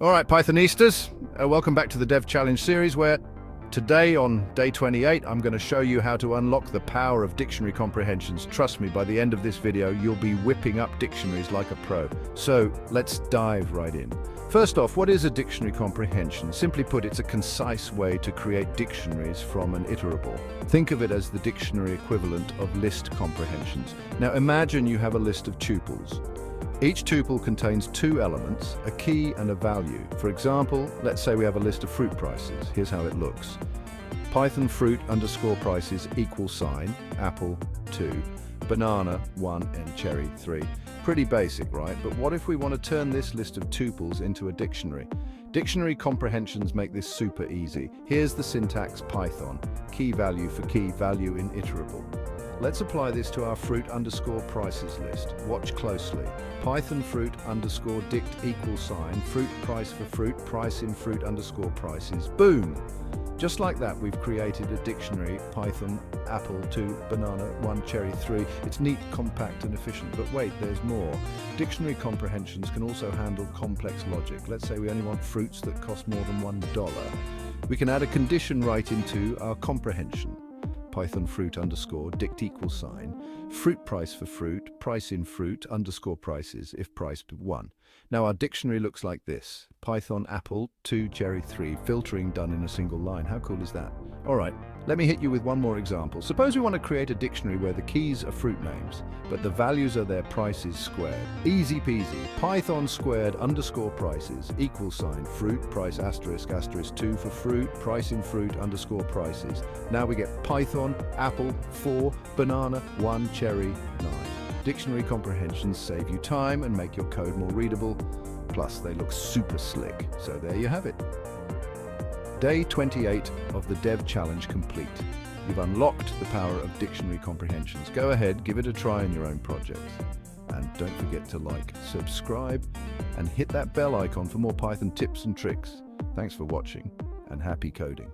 All right, Pythonistas, welcome back to the Dev Challenge series where today on day 28, I'm going to show you how to unlock the power of dictionary comprehensions. Trust me, by the end of this video, you'll be whipping up dictionaries like a pro. So let's dive right in. First off, what is a dictionary comprehension? Simply put, it's a concise way to create dictionaries from an iterable. Think of it as the dictionary equivalent of list comprehensions. Now imagine you have a list of tuples. Each tuple contains two elements, a key and a value. For example, let's say we have a list of fruit prices. Here's how it looks. Python fruit underscore prices equal sign, apple 2, banana 1 and cherry 3. Pretty basic, right? But what if we want to turn this list of tuples into a dictionary? Dictionary comprehensions make this super easy. Here's the syntax Python. Key value for key value in iterable. Let's apply this to our fruit underscore prices list. Watch closely. Python fruit underscore dict equal sign, fruit price for fruit, price in fruit underscore prices. Boom! Just like that, we've created a dictionary, Python, apple 2, banana 1, cherry 3. It's neat, compact and efficient, but wait, there's more. Dictionary comprehensions can also handle complex logic. Let's say we only want fruits that cost more than $1. We can add a condition right into our comprehension. Python fruit underscore dict equal sign, fruit price for fruit, price in fruit underscore prices if priced 1. Now our dictionary looks like this. Python apple 2 cherry 3, filtering done in a single line. How cool is that? All right, let me hit you with one more example. Suppose we want to create a dictionary where the keys are fruit names, but the values are their prices squared. Easy peasy. Python squared underscore prices equal sign, fruit price asterisk asterisk 2 for fruit, price in fruit underscore prices. Now we get Python apple 4, banana 1, cherry 9. Dictionary comprehensions save you time and make your code more readable. Plus, they look super slick. So there you have it. Day 28 of the Dev Challenge complete. You've unlocked the power of dictionary comprehensions. Go ahead, give it a try in your own projects. And don't forget to like, subscribe, and hit that bell icon for more Python tips and tricks. Thanks for watching, and happy coding.